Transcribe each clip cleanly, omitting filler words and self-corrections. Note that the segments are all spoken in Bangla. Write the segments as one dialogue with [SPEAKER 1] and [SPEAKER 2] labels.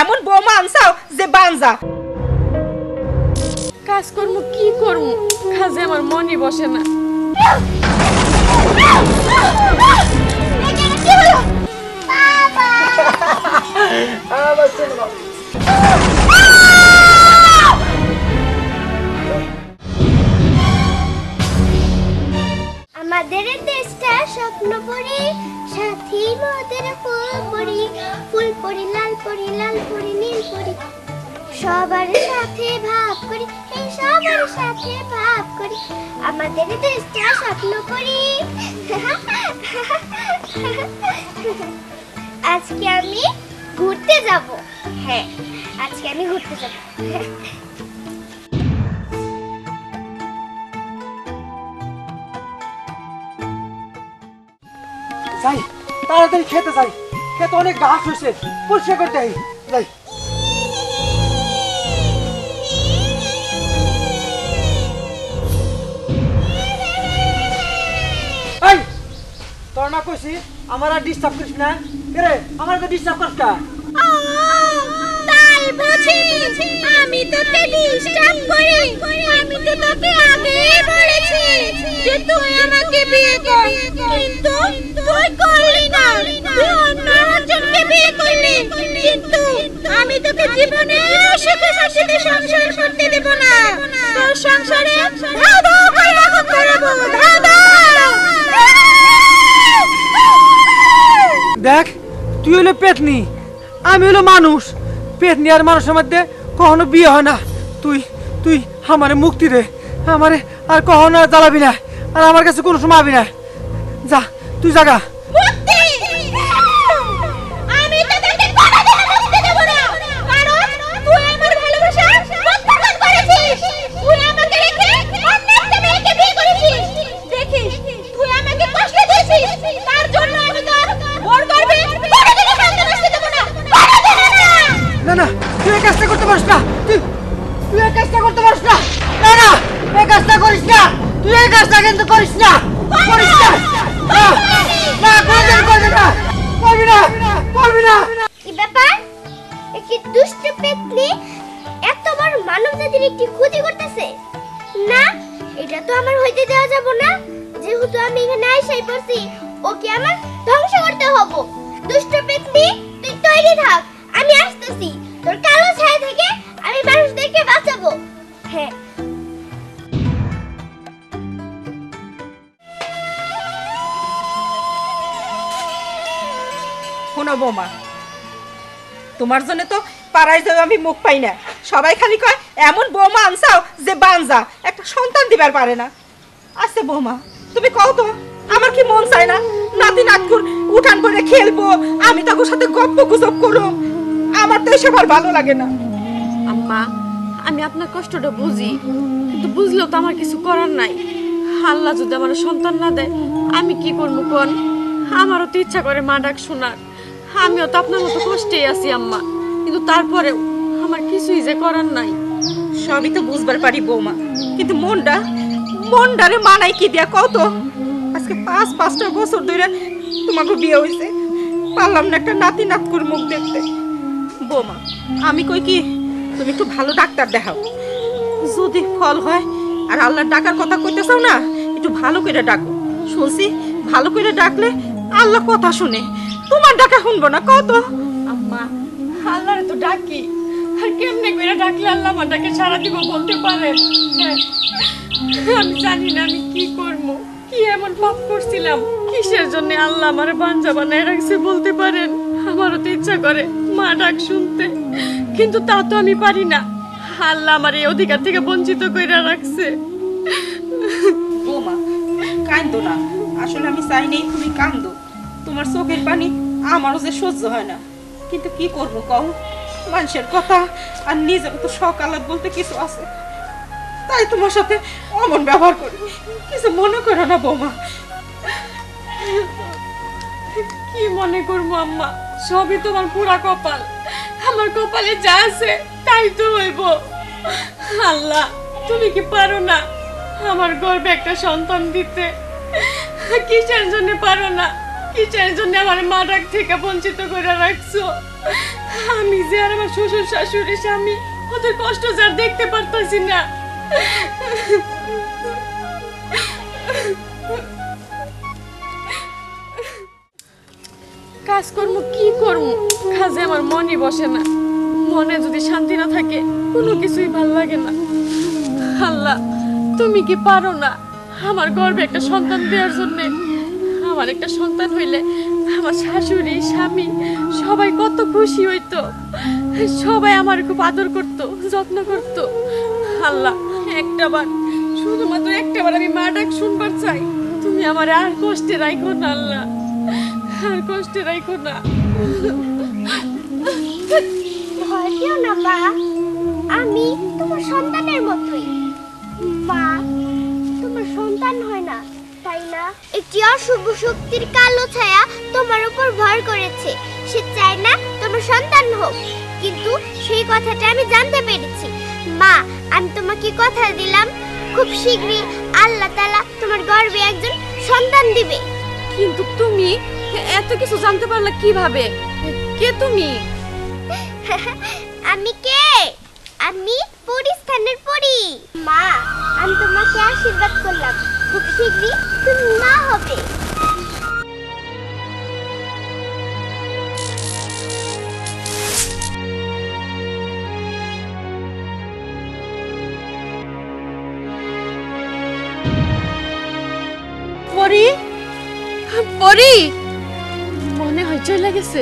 [SPEAKER 1] এমন বৌমা আনছাও যে বানজা।
[SPEAKER 2] কাজ করবো কি করবো, কাজে আমার মনই বসে না।
[SPEAKER 3] আমাদের দেশটা স্বপ্ন পরি, সাথী মোদের ফুল পরি, ফুল পরি লাল পরি, লাল পরি নীল পরি, সবার সাথে ভাব করি, এই সবার সাথে ভাব করি, আমাদের দেশটা স্বপ্ন করি। আজকে আমি ঘুরতে যাব। হ্যাঁ, আজকে আমি ঘুরতে যাব।
[SPEAKER 4] যাই তাড়াতাড়ি খেতে যাই, খেতে অনেক ঘাস হয়েছে, পরিষ্কার করতে যাই। তোর না কইছি আমার আর ডিস্টার্ব করিস না, রে আমার তো ডিস্টার্ব করিস না।
[SPEAKER 3] তাই বুঝি আমি তোকে ডিস্টার্ব করি? আমি তো তোকে আগেই বলেছি যে তুই আমাকে বিয়ে কর, কিন্তু তুই করলি না, তুই অন্য একজনকে বিয়ে করলি। কিন্তু আমি তোকে জীবনে সুখে শান্তিতে সংসার করতে দেব না। তোর সংসারে ধাও ধাও করে আগুন ধরাবো, ধাও ধাও।
[SPEAKER 4] দেখ তুই হলো পেতনি, আমি হলো মানুষ। পেতনি আর মানুষের মধ্যে কখনো বিয়ে হয় না। তুই তুই আমারে মুক্তি দে, আমারে আর কখনো জ্বালাবি না, আর আমার কাছে কোনো সময় আবি না। যা তুই জাগা।
[SPEAKER 3] আমি তোকে কোনোদিন মুক্তি দেব না, কারণ তুই আমার ভালোবাসা প্রত্যাখ্যান করেছিস। তুই আমাকে রেখে অন্য একটা মেয়েকে বিয়ে করেছিস। দেখিস তুই আমাকে কষ্ট দিয়েছিস, তার জন্য আমি তোর বড় গর্বে কোনোদিন শান্তি বসতে দেব না, কোনোদিন না।
[SPEAKER 4] না না তুই এই কাজটা করতে পারিস না, তুই এই কাজটা করতে পারিস না। না না এই কাজটা করিস না, তুই এই কাজটা কিন্তু করিস না, করিস না। না কোনোদিন করবি না, করবি না, করবি না।
[SPEAKER 3] কি ব্যাপার? একটি দুষ্ট পেতনি এত বড় মানব জাতির একটি ক্ষতি করতেছে না? এটা তো আমার হইতে দেওয়া যাব না। যেহেতু আমি এখানে আইসাই পড়ছি, ওকে আমার ধ্বংস করতে হবে। দুষ্ট পেতনি তুই তৈরি থাক, আমি আসতেছি। তোর কালো ছায়া থেকে আমি মানুষদেরকে বাঁচাবো। হ্যাঁ,
[SPEAKER 1] শোনো বৌমা, তোমার জন্য তো পাড়ায় যাও আমি মুখ পাই না। সবাই খালি কয় এমন বৌমা আনছাও যে বানজা, একটা সন্তান দিবার পারে না। আচ্ছা বৌমা তুমি কও তো, আমার কি মন চায় না নাতি নাতকুর উঠান করে খেলবো, আমি তাদের সাথে গপ্প গুজব করব? আমার তো এসব আর ভালো লাগে না।
[SPEAKER 2] আম্মা আমি আপনার কষ্টটা বুঝি, কিন্তু বুঝলেও তো আমার কিছু করার নাই। আল্লাহ যদি আমার সন্তান না দেয় আমি কি করবো কোন? আমারও তো ইচ্ছা করে মা ডাক শোনার, আমিও তো আপনার মতো কষ্টেই আছি আম্মা, কিন্তু তারপরেও আমার কিছুই যে করার নাই।
[SPEAKER 1] সবই তো বুঝবার পারি বৌমা, কিন্তু মনটারে মানাই কি দিয়া কও তো? আজকে 5-5টা বছর ধরে তোমাকে বিয়ে হয়েছে, পারলাম না একটা নাতি নাতকুর মুখ দেখতে। বৌমা আমি কই কি তুমি একটু ভালো ডাক্তার দেখাও, যদি ফল হয়। আর আল্লাহর ডাকার কথা কইতেছাও না, একটু ভালো করে ডাকো। শুনছি ভালো করে ডাকলে আল্লাহ কথা শুনে, তোমার ডাকা শুনবো না কও তো?
[SPEAKER 2] আম্মা আল্লাহরে তো ডাকি, আর কেমনে করে ডাকলে আল্লাহ আমার ডাকে সারা দিব বলতে পারেন? আমি জানি না আমি কি করবো, কি এমন পাপ করছিলাম, কিসের জন্য আল্লাহ আমার বাঞ্জা বানায় রাখছে বলতে পারেন? আমারও তো ইচ্ছা করে মা ডাক শুনতে, কিন্তু তা তো আমি পারি না। আল্লাহ আমার এই অধিকার থেকে বঞ্চিত করে রাখছে।
[SPEAKER 1] বৌমা কান্দো না, আসলে আমি চাই নেই তুমি কান্দো। তোমার চোখের পানি আমারও যে সহ্য হয় না, কিন্তু কি করবো কও? মানুষের কথা আর নিজের তো সকালাত বলতে কিছু আছে, তাই তোমার সাথে অমন ব্যবহার করি। কিছু মনে করো না বৌমা।
[SPEAKER 2] কি মনে করবো আম্মা, সবই তোমার পুরা কপাল। আমার কপালে যা আছে তাই তো হইব। আল্লাহ তুমি কি পারো না আমার গর্ভে একটা সন্তান দিতে? কিসের জন্য পারো না? কিসের জন্য আমার মা ডাক থেকে বঞ্চিত করে রাখছো? আমি যে আর আমার শ্বশুর শাশুড়ি স্বামী ওদের কষ্ট যার দেখতে পারতাছি না। কাজকর্ম কি করব, কাজে আমার মনই বসে না। মনে যদি শান্তি না থাকে কোনো কিছুই ভালো লাগে না। আল্লাহ, তুমি কি পারো না আমার গর্ভে একটা সন্তান দেওয়ার জন্য? আমার একটা সন্তান হইলে আমার শাশুড়ি স্বামী সবাই কত খুশি হইতো, সবাই আমার খুব আদর করত, যত্ন করত। আল্লাহ, একটাবার, শুধুমাত্র একটাবার আমি মা ডাক শুনবার চাই। তুমি আমার আর কষ্টে রাখো না আল্লাহ, আর কষ্টে রাখো না।
[SPEAKER 3] ভয় পেও না মা, আমি তোমার সন্তানের মতোই। মা, তোমার সন্তান হয় না, তাই না? একটি অশুভ শক্তির কালো ছায়া তোমার উপর ভর করেছে। সে চায় না তোমার সন্তান হোক, কিন্তু সেই কথাটা আমি জানতে পেরেছি। মা, আমি তোমাকে কথা দিলাম, খুব শীঘ্রই আল্লাহ তাআলা তোমার গর্ভে একজন সন্তান দিবে।
[SPEAKER 2] কিন্তু তুমি এত কিছু জানতে পারলে কিভাবে? কে তুমি?
[SPEAKER 3] আমি কে? আমি পরিস্থানের পরি। মা, আমি তোমাকে আশীর্বাদ করলাম, খুব শীঘ্রই তুমি মা হবে।
[SPEAKER 2] পরি, পরি, মনে হয় চলে গেছে।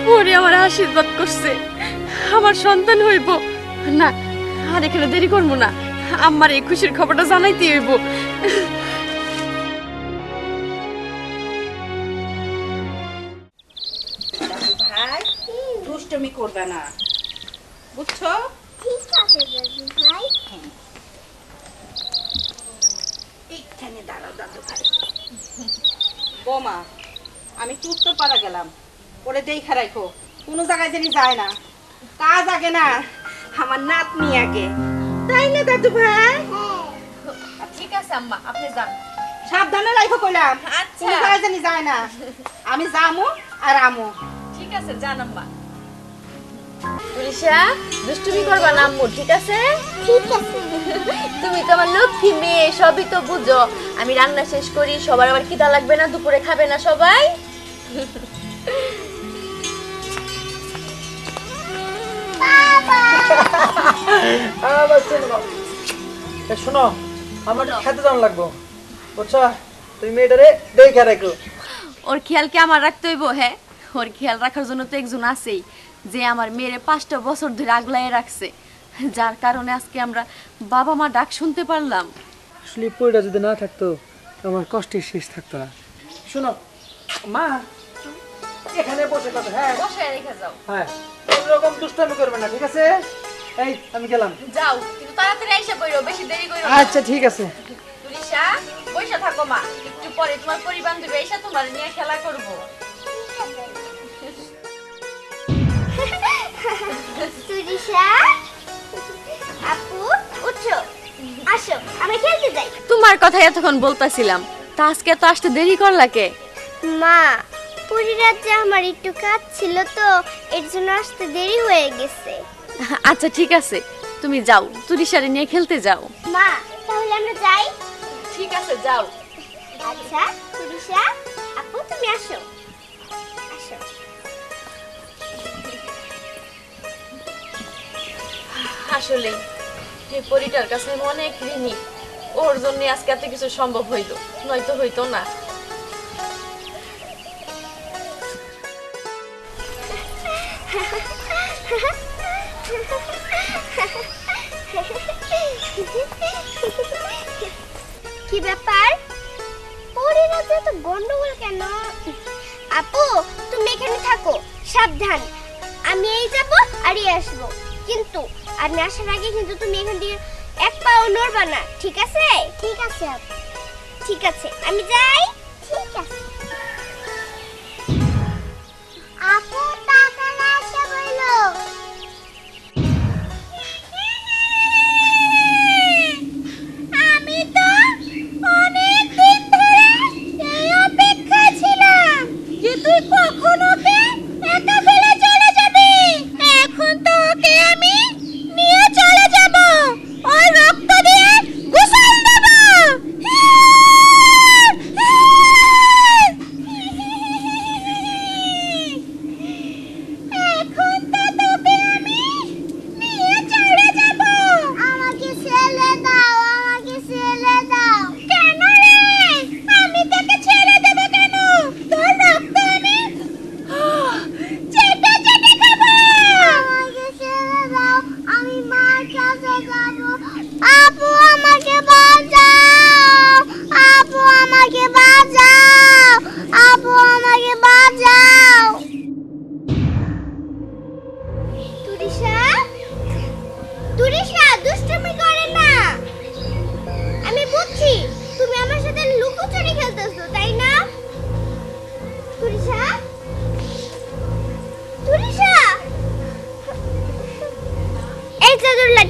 [SPEAKER 2] পরি আমার আশীর্বাদ করছে, আমার সন্তান হইব। না, আর এখানে দেরি করবো না, আমার এই খুশির খবরটা জানাইতে হইব।
[SPEAKER 1] ভাই, দুষ্টমি করবে না, বুঝছো?
[SPEAKER 3] ঠিক আছে দাদু ভাই।
[SPEAKER 1] এইখানে দাঁড়াও দাদু ভাই। বৌমা, আমি একটু উত্তর পাড়া গেলাম, ওরে দেখা রাখো, কোনো জায়গায় জানি যায় না। কাজ আগে না, আমার নাতনি আগে, তাই না দাদু ভাই?
[SPEAKER 2] ঠিক আছে আম্মা, আপনি যান।
[SPEAKER 1] সাবধানে রাখো কইলাম,
[SPEAKER 2] আচ্ছা।
[SPEAKER 1] কোনো জায়গায় জানি যায় না। আমি যামু আর আমু।
[SPEAKER 2] ঠিক আছে, যান আম্মা। তুলিশা, দুষ্টুমি করবা না আম্মু, ঠিক আছে?
[SPEAKER 3] ঠিক আছে।
[SPEAKER 2] তুমি তো আমার লক্ষ্মী মেয়ে, সবই তো বুঝো। আমি রান্না শেষ করি, সবার আবার খিদা লাগবে না? দুপুরে খাবে না সবাই?
[SPEAKER 4] শোনো, আমার খেতে যাওয়া লাগবো, বুঝছো? তুমি মেয়েটারে দেখে রাখো।
[SPEAKER 2] ওর খেয়াল কি আমার রাখতে হইব? হ্যাঁ, ওর খেয়াল রাখার জন্য তো একজন আছেই, যে আমার মেয়েরে 5টা বছর ধরে আগলায় রাখছে, যার কারণে আজকে আমরা বাবা মা ডাক শুনতে পারলাম।
[SPEAKER 4] আসলে পয়টা যদি না থাকতো আমার কষ্টের শেষ থাকতো না। শোনো মা, এখানে বসে কথা। হ্যাঁ
[SPEAKER 2] বসে রেখে যাও।
[SPEAKER 4] হ্যাঁ, এরকম দুষ্টামি করবে না, ঠিক আছে? এই আমি গেলাম।
[SPEAKER 2] যাও, কিন্তু তাড়াতাড়ি আইসা কইরো, বেশি দেরি কইরো না।
[SPEAKER 4] আচ্ছা ঠিক আছে।
[SPEAKER 2] তুলিশা, বসে থাকো মা, একটু পরে তোমার পরিবান্ধবী এসে তোমার নিয়ে খেলা করব।
[SPEAKER 3] তুলিশা, আপু, উঠো, আসো, আমরা খেলতে যাই।
[SPEAKER 2] তোমার কথা এতক্ষণ বলতাছিলাম, তা আজকে তো আসতে দেরি করলা কে?
[SPEAKER 3] মা, পরিরাজ্যে আমার একটু কাজ ছিল তো, এর জন্য আসতে দেরি হয়ে গেছে।
[SPEAKER 2] আচ্ছা ঠিক আছে, তুমি যাও, তুলিশারে নিয়ে খেলতে যাও।
[SPEAKER 3] মা, তাহলে আমরা যাই।
[SPEAKER 2] ঠিক আছে, যাও।
[SPEAKER 3] আচ্ছা তুলিশা, আপু তুমি আসো, আসো।
[SPEAKER 2] আসলে এই পরিটার কাছে আমি অনেক ঋণী, ওর জন্য আজকে এত কিছু সম্ভব হইল, নয়তো হইতো না।
[SPEAKER 3] কি ব্যাপার? পরিরাজ্যে তো গন্ডগোল কেন? আপু, তুমি এখানে থাকো, সাবধান। আমি এই যাব আর এই আসবো, কিন্তু আমি আসার আগে কিন্তু তুমি এখান থেকে এক পাও নড়বা না, ঠিক আছে? ঠিক আছে আপু। ঠিক আছে, আমি যাই। ঠিক আছে আপু, টাকা না আসা বইলো। আমি তো অনেক দিন ধরে এই অপেক্ষায়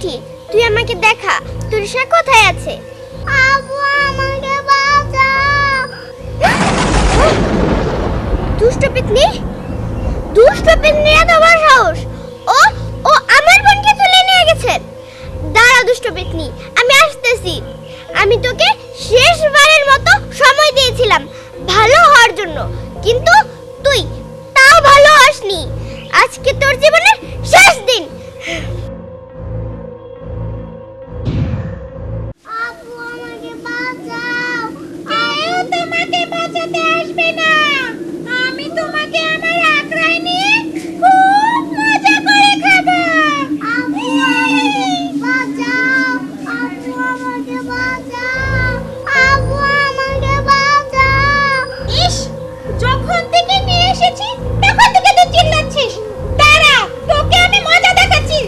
[SPEAKER 3] উঠি, তুই আমাকে দেখা তুরিশা কোথায় আছে। আব্বু আমাকে বাঁচাও। দুষ্ট পেতনি, দুষ্ট পেতনি এত বড় সাহস! ও ও আমার বোনকে তুলে নিয়ে গেছেন। দাঁড়া দুষ্ট পেতনি, আমি আসতেছি। আমি তোকে শেষবারের মতো সময় দিয়েছিলাম ভালো হওয়ার জন্য, কিন্তু তুই তাও ভালো হসনি। আজকে তোর জীবনের শেষ দিন। আপু আমাকে বাঁচাও। কেউ তোমাকে বাঁচাতে আসবে না। আমি তোমাকে আমার আঁকড়ায় নিয়ে খুব মজা করে খাবো। আপু আমাকে বাঁচাও। আপু আমাকে বাঁচাও। আপু আমাকে বাঁচাও। ইস, যখন থেকে নিয়ে এসেছি তখন থেকে তুই চিল্লাচ্ছিস। দাঁড়া, তোকে আমি মজা দেখাচ্ছি।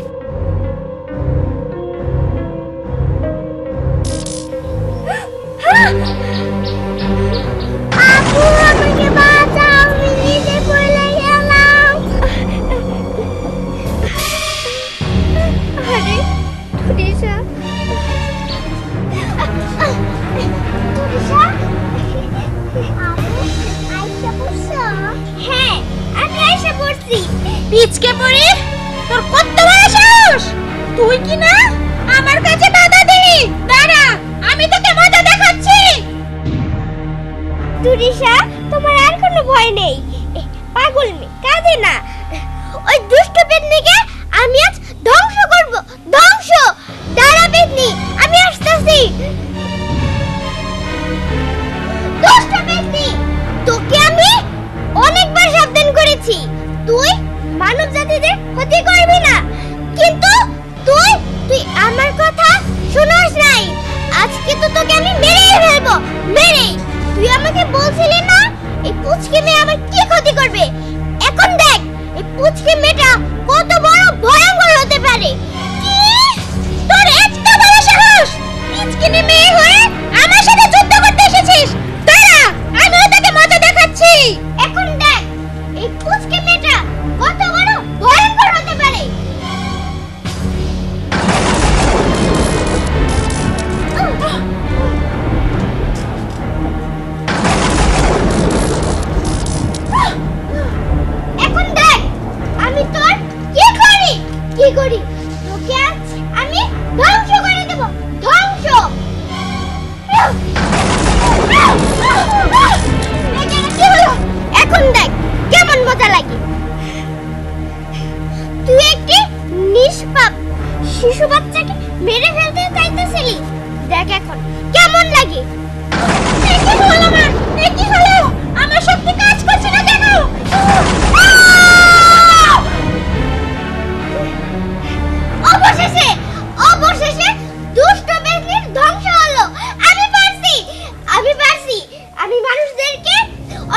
[SPEAKER 3] আপু আমাকে বাঁচাও, আমি নিচে পড়ে গেলাম। আরে তুরিশা, তুরিশা, আপু আইসা পড়ছো? হ্যাঁ, আমি আইসা পড়ছি। পিচকে পড়ি, তোর কত বড় সাহস! তুই কি না আমার কাছে বাধা দিলি? দাঁড়া, আমি তোকে মজা দেখাচ্ছি। তুরিশা, তোমার আর কোনো ভয় নেই। পাগল মেয়ে, কাঁদে না। ওই দুষ্ট পেতনিকে আমি আজ ধ্বংস করব, ধ্বংস। দাঁড়া পেতনি, আমি আসতেছি। দুষ্ট পেতনি, তোকে আমি অনেকবার সাবধান করেছি তুই মানব জাতিদের ক্ষতি করবি না, কিন্তু তুই তুই আমার কথা শুনোস নাই। আজকে তো তোকে আমি মেরেই ফেলবো, মেরেই। তুই আমাকে বলছিলি না এই পুচকে মেয়ে আমার কি ক্ষতি করবে? এখন দেখ এই পুচকে মেয়েটা কত বড় ভয়ঙ্কর হতে পারে। কি, তোর এত বড় সাহস! পুচকিনি মেয়ে হয়ে আমার সাথে যুদ্ধ করতে এসেছিস? দাঁড়া, আমিও তোকে মজা দেখাচ্ছি। এখন দেখ এই পুচকে মেয়েটা কত বড় ভয়ঙ্কর হতে পারে। এখন দেখ আমি তোর কি করি, কি করি। তোকে আজ আমি ধ্বংস করে দেব, ধ্বংস। এখন দেখ কেমন মজা লাগে। তুই একটি নিষ্পাপ শিশু বাচ্চাকে মেরে ফেলতে চাইতেছিলি, দেখ এখন কেমন লাগে। কি হলো আমার? কি হলো? আমার শক্তি কাজ করছে না কেন? অবশেষে অবশেষে দুষ্ট পেতনির ধ্বংস হলো। আমি পারছি, আমি পারছি। আমি মানুষদেরকে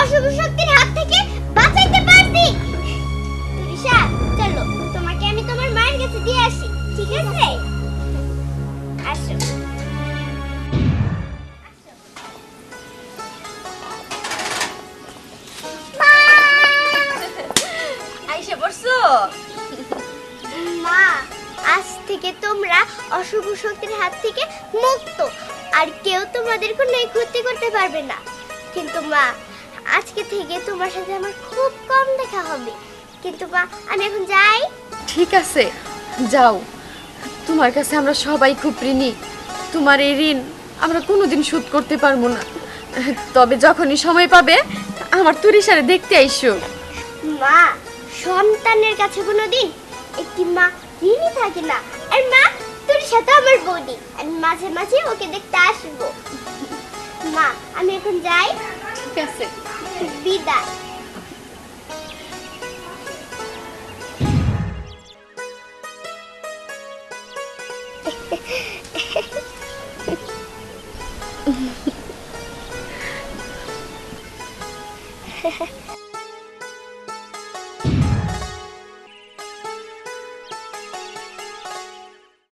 [SPEAKER 3] অশুভ শক্তির হাত থেকে বাঁচাইতে পারছি। তুরিশা, চলো তোমাকে আমি তোমার মায়ের কাছে দিয়ে আসি, ঠিক আছে? আসো।
[SPEAKER 2] আইসা পড়ছো?
[SPEAKER 3] মা, আজ থেকে তোমরা অশুভ শক্তির হাত থেকে মুক্ত, আর কেউ তোমাদের কোনো ক্ষতি করতে পারবে না। কিন্তু মা, আজকে থেকে তোমার সাথে আমার খুব কম দেখা হবে। কিন্তু মা, আমি এখন যাই।
[SPEAKER 2] ঠিক আছে, যাও। তোমার কাছে আমরা সবাই খুব ঋণী। তোমার এই ঋণ আমরা কোনোদিন শোধ করতে পারবো না। তবে যখনই সময় পাবে আমার তুরিশারে দেখতে আইসো।
[SPEAKER 3] মা, সন্তানের কাছে কোনোদিন একটি মা ঋণী থাকে না। আর মা, তোর সাথে আমার বোনই, আমি মাঝে মাঝে ওকে দেখতে আসবো। মা, আমি এখন যাই।
[SPEAKER 2] ঠিক আছে,
[SPEAKER 3] বিদায়।